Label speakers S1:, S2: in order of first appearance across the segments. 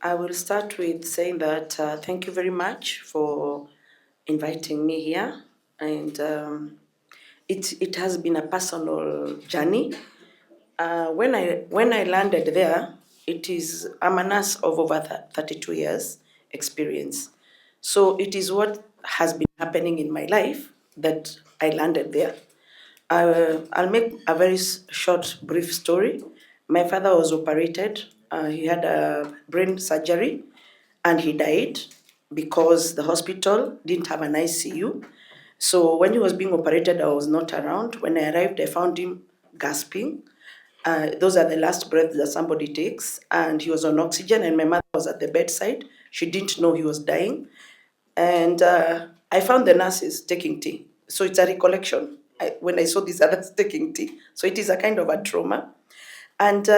S1: I will start with saying that thank you very much for inviting me here. And it has been a personal journey. When I landed there, I'm a nurse of over 32 years experience. So it is what has been happening in my life that I landed there. I'll make a very short, brief story. My father was operated. He had a brain surgery, and he died because the hospital didn't have an ICU. So when he was being operated, I was not around. When I arrived, I found him gasping. Those are the last breaths that somebody takes, and he was on oxygen. And my mother was at the bedside. She didn't know he was dying. And I found the nurses taking tea. So it's a recollection when I saw these others taking tea. So it is a kind of a trauma. And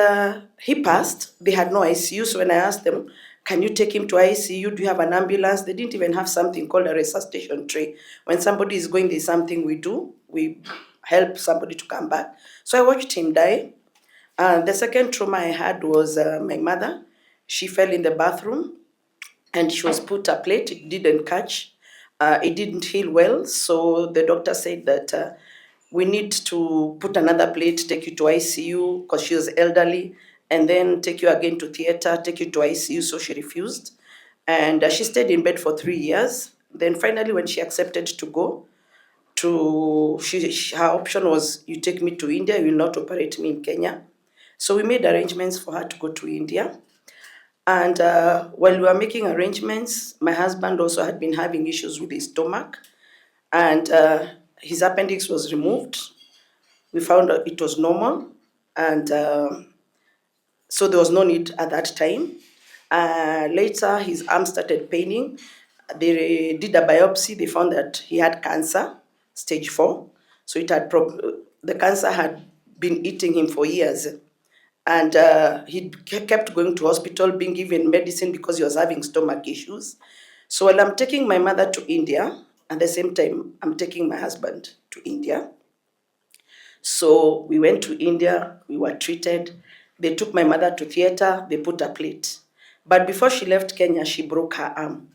S1: he passed. They had no ICU. So when I asked them, can you take him to ICU? Do you have an ambulance? They didn't even have something called a resuscitation tray. When somebody is going, there's something we do. We help somebody to come back. So I watched him die. The second trauma I had was my mother. She fell in the bathroom and she was put a plate. It didn't catch. It didn't heal well. So the doctor said that we need to put another plate, take you to ICU because she was elderly, and then take you again to theater, take you to ICU. So she refused. And she stayed in bed for 3 years. Then finally, when she accepted to go, her option was, you take me to India, you will not operate me in Kenya. So we made arrangements for her to go to India. And while we were making arrangements, my husband also had been having issues with his stomach, and his appendix was removed. We found out it was normal, and so there was no need at that time. Later, his arm started paining. They did a biopsy. They found that he had cancer, stage 4. So the cancer had been eating him for years. And he kept going to hospital, being given medicine because he was having stomach issues. So while I'm taking my mother to India, at the same time, I'm taking my husband to India. So we went to India, we were treated. They took my mother to theater, they put a plate. But before she left Kenya, she broke her arm.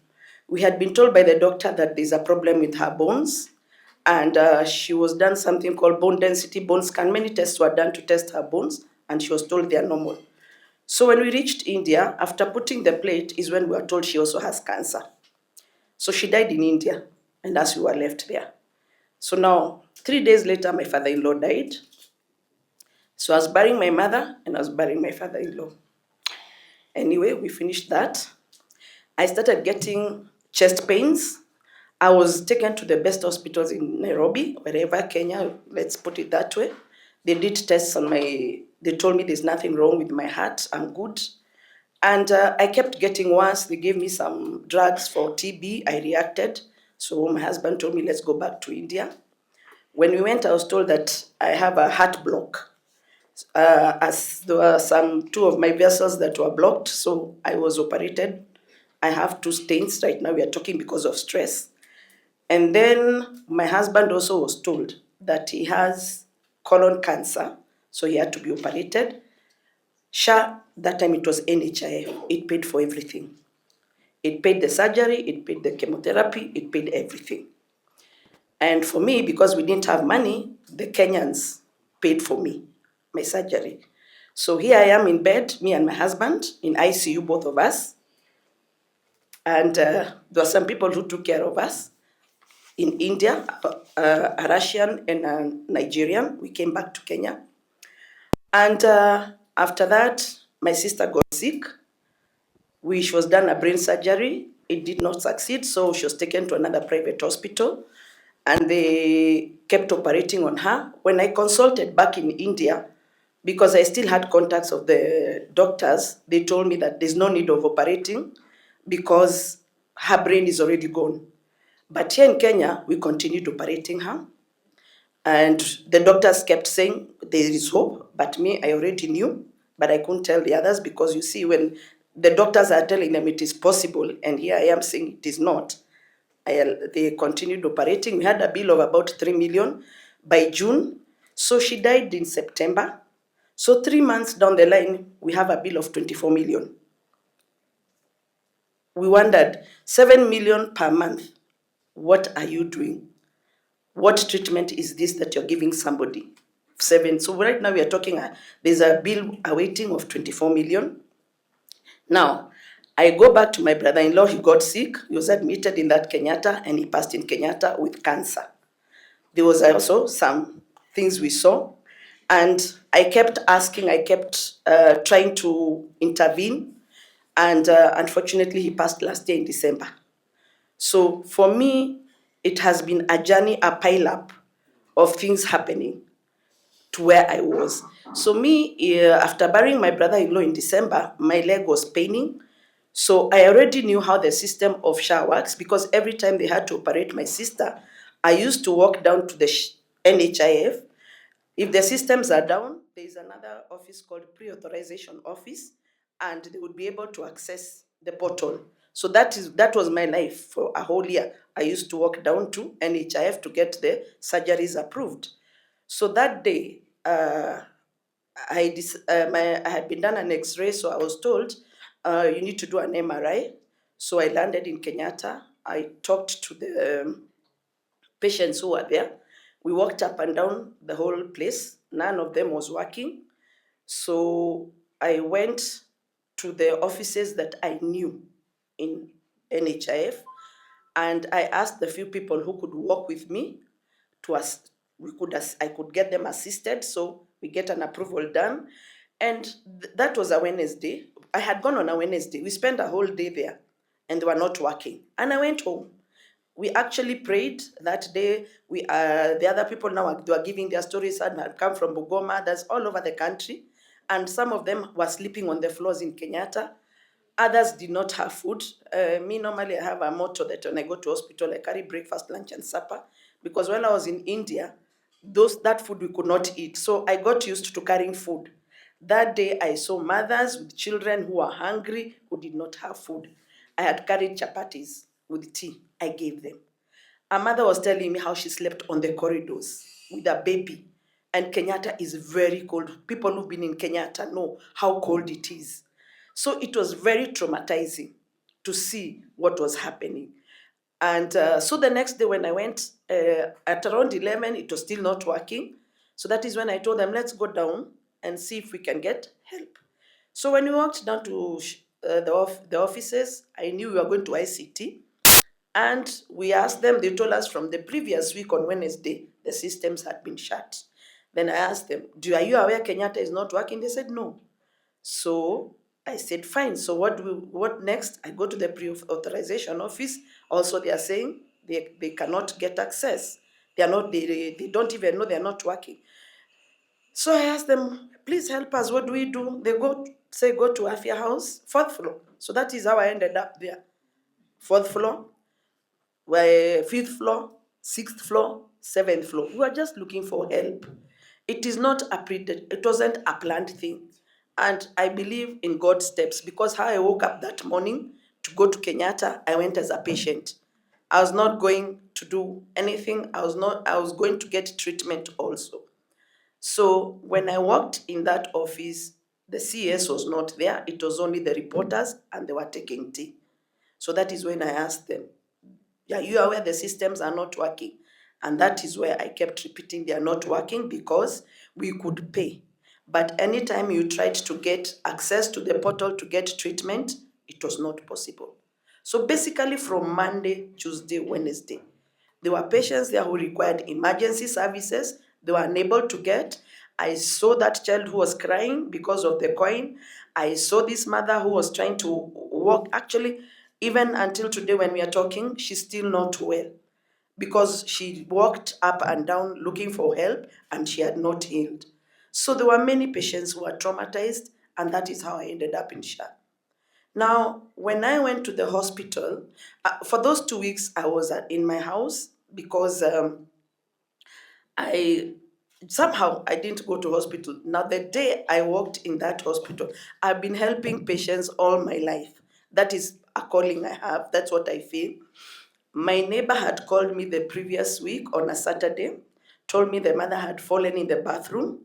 S1: We had been told by the doctor that there's a problem with her bones, and she was done something called bone density bone scan. Many tests were done to test her bones, and she was told they are normal. So when we reached India, after putting the plate, is when we were told she also has cancer. So she died in India, and as we were left there. So now, 3 days later, my father-in-law died. So I was burying my mother, and I was burying my father-in-law. Anyway, we finished that. I started getting chest pains. I was taken to the best hospitals in Nairobi, wherever, Kenya, let's put it that way. They did tests on they told me there's nothing wrong with my heart, I'm good. And I kept getting worse. They gave me some drugs for TB, I reacted. So my husband told me, let's go back to India. When we went, I was told that I have a heart block. As there were two of my vessels that were blocked, so I was operated. I have 2 stents right now. We are talking because of stress. And then my husband also was told that he has colon cancer, so he had to be operated. SHA, that time it was NHIF, it paid for everything. It paid the surgery, it paid the chemotherapy, it paid everything. And for me, because we didn't have money, the Kenyans paid for me, my surgery. So here I am in bed, me and my husband, in ICU, both of us. And there were some people who took care of us in India, a Russian and a Nigerian. We came back to Kenya. And after that, my sister got sick. She was done a brain surgery. It did not succeed, so she was taken to another private hospital, and they kept operating on her. When I consulted back in India, because I still had contacts of the doctors, they told me that there's no need of operating because her brain is already gone. But here in Kenya, we continued operating her. And the doctors kept saying there is hope, but me, I already knew, but I couldn't tell the others because you see, when the doctors are telling them it is possible, and here I am saying it is not, they continued operating. We had a bill of about 3 million by June. So she died in September. So 3 months down the line, we have a bill of 24 million. we wondered, 7 million per month, what are you doing? What treatment is this that you're giving somebody? Seven. So right now we are talking, there's a bill awaiting of 24 million. Now, I go back to my brother-in-law. He got sick. He was admitted in that Kenyatta, and he passed in Kenyatta with cancer. There was also some things we saw, and I kept asking, I kept trying to intervene, and unfortunately, he passed last year in December. So for me, it has been a journey, a pile up of things happening to where I was. So me, after burying my brother-in-law in December, my leg was paining. So I already knew how the system of SHA works, because every time they had to operate my sister, I used to walk down to the NHIF. If the systems are down, there is another office called pre-authorization office, and they would be able to access the portal. So that was my life for a whole year. I used to walk down to NHIF to get the surgeries approved. So that day, I had been done an X-ray, so I was told you need to do an MRI. So I landed in Kenyatta. I talked to the patients who were there. We walked up and down the whole place. None of them was working. So I went to the offices that I knew in NHIF, and I asked the few people who could work with me to us. I could get them assisted, so we get an approval done. And that was a Wednesday. I had gone on a Wednesday. We spent a whole day there, and they were not working. And I went home. We actually prayed that day. The other people now they were giving their stories and had come from Bugoma. That's all over the country, and some of them were sleeping on the floors in Kenyatta. Others did not have food. Me, normally, I have a motto that when I go to hospital, I carry breakfast, lunch, and supper. Because when I was in India, that food we could not eat. So I got used to carrying food. That day, I saw mothers with children who were hungry, who did not have food. I had carried chapatis with tea. I gave them. A mother was telling me how she slept on the corridors with a baby. And Kenyatta is very cold. People who've been in Kenyatta know how cold it is. So it was very traumatizing to see what was happening. And so the next day when I went, at around 11, it was still not working. So that is when I told them, let's go down and see if we can get help. So when we walked down to the offices, I knew we were going to ICT. And we asked them, they told us from the previous week on Wednesday, the systems had been shut. Then I asked them, are you aware Kenyatta is not working? They said no. So I said, fine. So what next? I go to the pre-authorization office. Also, they are saying they cannot get access. They don't even know they're not working. So I asked them, please help us. What do we do? They go to Afya House, fourth floor. So that is how I ended up there. Fourth floor, fifth floor, sixth floor, seventh floor. We were just looking for help. It wasn't a planned thing. And I believe in God's steps, because how I woke up that morning to go to Kenyatta, I went as a patient. I was not going to do anything. I was going to get treatment also. So when I walked in that office, the CS was not there. It was only the reporters, and they were taking tea. So that is when I asked them, yeah, you are aware the systems are not working. And that is where I kept repeating they are not working, because we could pay. But anytime you tried to get access to the portal to get treatment, it was not possible. So basically from Monday, Tuesday, Wednesday, there were patients there who required emergency services they were unable to get. I saw that child who was crying because of the coin. I saw this mother who was trying to walk. Actually, even until today when we are talking, she's still not well, because she walked up and down looking for help and she had not healed. So there were many patients who were traumatized, and that is how I ended up in SHA. Now, when I went to the hospital, for those 2 weeks, I was in my house, because I somehow I didn't go to hospital. Now, the day I walked in that hospital, I've been helping patients all my life. That is a calling I have. That's what I feel. My neighbor had called me the previous week on a Saturday, told me the mother had fallen in the bathroom.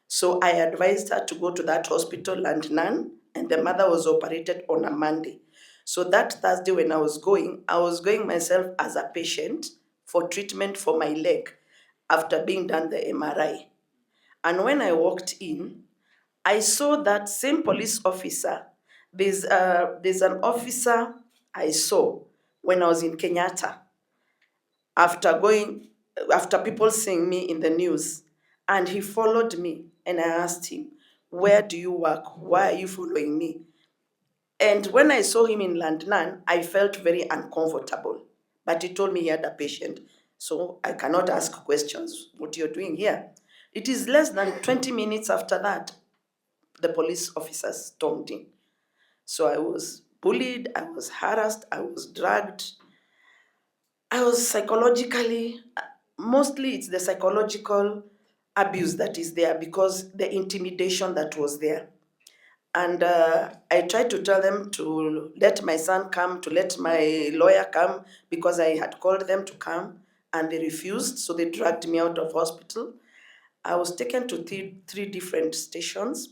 S1: So I advised her to go to that hospital and none, and the mother was operated on a Monday. So that Thursday when I was going myself as a patient for treatment for my leg after being done the MRI. And when I walked in, I saw that same police officer. There's an officer I saw when I was in Kenyatta after people seeing me in the news, and he followed me, and I asked him, "Where do you work? Why are you following me?" And when I saw him in London, I felt very uncomfortable. But he told me he had a patient. So I cannot ask questions. What you're doing here? It is less than 20 minutes after that, the police officers stormed in. So I was bullied, I was harassed, I was dragged. I was psychologically, mostly it's the psychological abuse that is there because the intimidation that was there. And I tried to tell them to let my son come, to let my lawyer come, because I had called them to come and they refused. So they dragged me out of hospital. I was taken to three different stations,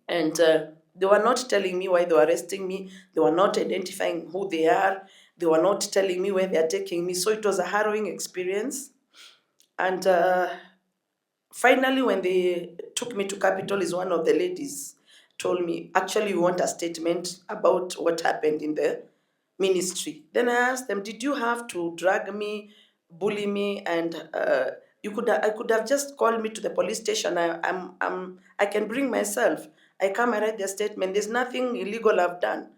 S1: and they were not telling me why they were arresting me. They were not identifying who they are. They were not telling me where they are taking me. So it was a harrowing experience. And finally, when they took me to Capitol, is one of the ladies told me, actually, we want a statement about what happened in the ministry. Then I asked them, did you have to drag me, bully me, and I could have just called me to the police station. I can bring myself. I come, I write the statement. There's nothing illegal I've done.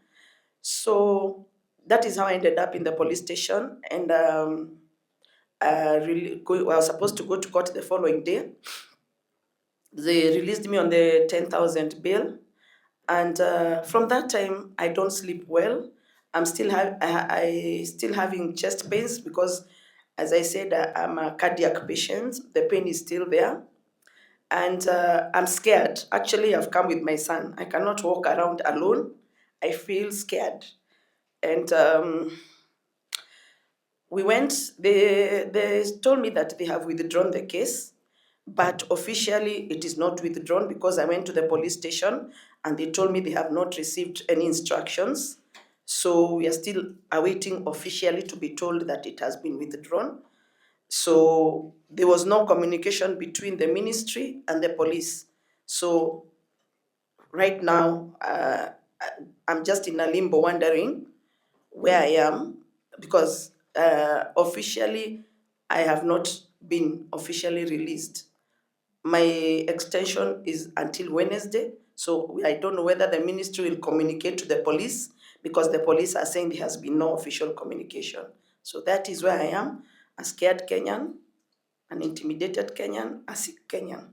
S1: So that is how I ended up in the police station, and I was supposed to go to court the following day. They released me on the 10,000 bail, and from that time I don't sleep well. I still having chest pains because, as I said, I'm a cardiac patient. The pain is still there, and I'm scared. Actually, I've come with my son. I cannot walk around alone. I feel scared, and we went. They told me that they have withdrawn the case, but officially it is not withdrawn because I went to the police station and they told me they have not received any instructions. So we are still awaiting officially to be told that it has been withdrawn. So there was no communication between the ministry and the police. So right now, I'm just in a limbo wondering where I am because officially I have not been officially released. My extension is until Wednesday, so I don't know whether the ministry will communicate to the police because the police are saying there has been no official communication. So that is where I am, a scared Kenyan, an intimidated Kenyan, a sick Kenyan.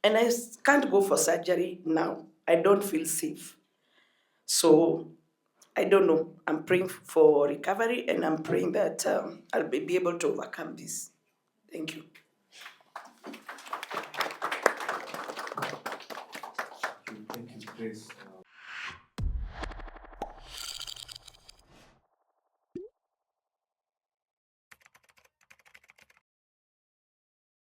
S1: And can't go for surgery now. I don't feel safe. So I don't know. I'm praying for recovery and I'm praying that I'll be able to overcome this. Thank you.
S2: Thank you, Grace.